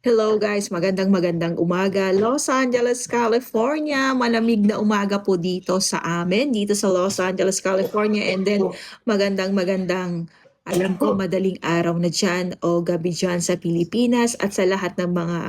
Hello guys, magandang umaga. Los Angeles, California. Malamig na umaga po dito sa amin, dito sa Los Angeles, California. And then magandang, alam ko madaling araw na dyan o gabi dyan sa Pilipinas at sa lahat ng mga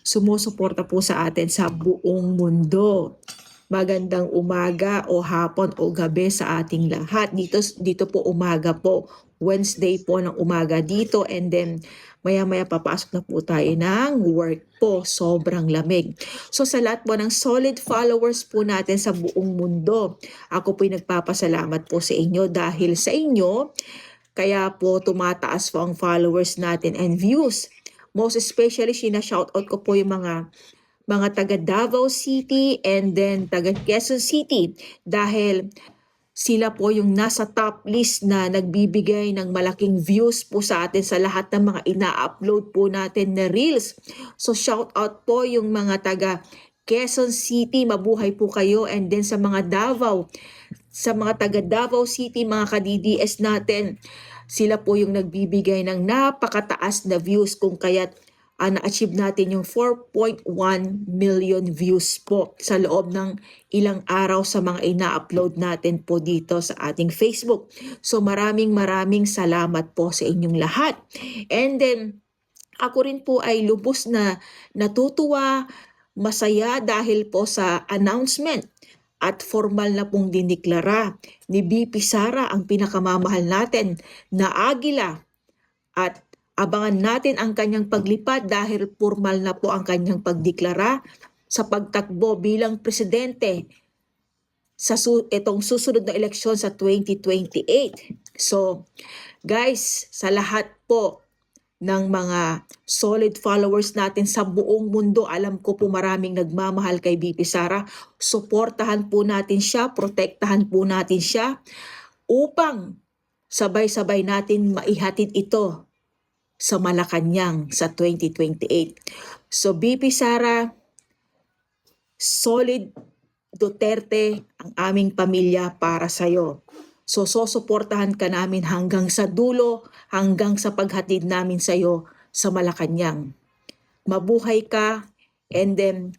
sumusuporta po sa atin sa buong mundo. Magandang umaga o hapon o gabi sa ating lahat. Dito po umaga po. Wednesday po ng umaga dito, and then maya-maya papasok na po tayo ng work po. Sobrang lamig. So sa lahat po ng solid followers po natin sa buong mundo, ako po'y nagpapasalamat po sa inyo dahil sa inyo, kaya po tumataas po ang followers natin and views. Most especially, shoutout ko po yung mga taga Davao City and then taga Quezon City dahil sila po yung nasa top list na nagbibigay ng malaking views po sa atin sa lahat ng mga ina-upload po natin na reels. So shout out po yung mga taga Quezon City, mabuhay po kayo, and then sa mga taga Davao City, mga ka-DDS natin, sila po yung nagbibigay ng napakataas na views kung kaya't na-achieve natin yung 4.1 million views po sa loob ng ilang araw sa mga ina-upload natin po dito sa ating Facebook. So maraming salamat po sa inyong lahat. And then ako rin po ay lubos na natutuwa, masaya dahil po sa announcement at formal na pong diniklara ni BP Sara ang pinakamamahal natin na Agila, at abangan natin ang kanyang paglipad dahil formal na po ang kanyang pagdeklara sa pagtakbo bilang presidente sa itong susunod na eleksyon sa 2028. So, guys, sa lahat po ng mga solid followers natin sa buong mundo, alam ko po maraming nagmamahal kay BP Sara. Suportahan po natin siya, protektahan po natin siya upang sabay-sabay natin maihatid ito sa Malacanang sa 2028. So BP Sara, solid Duterte ang aming pamilya para sa iyo. So susuportahan ka namin hanggang sa dulo, hanggang sa paghatid namin sa iyo sa Malacanang. Mabuhay ka, and then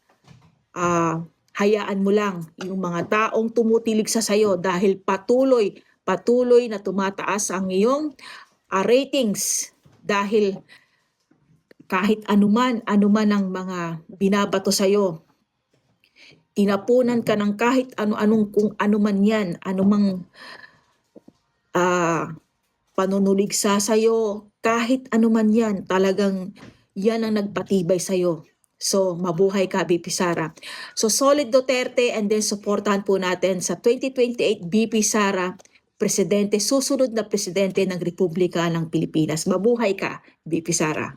hayaan mo lang yung mga taong tumutilig sa sayo dahil patuloy na tumataas ang iyong ratings. Dahil kahit anuman ang mga binabato sa'yo, tinapunan ka ng kahit ano-anong kung anuman yan, anumang panunuligsa sa'yo, kahit anuman yan, talagang yan ang nagpatibay sa'yo. So, mabuhay ka, BP Sara. So, solid Duterte, and then supportahan po natin sa 2028 BP Sara, susunod na presidente ng Republika ng Pilipinas. Mabuhay ka, BP Sara.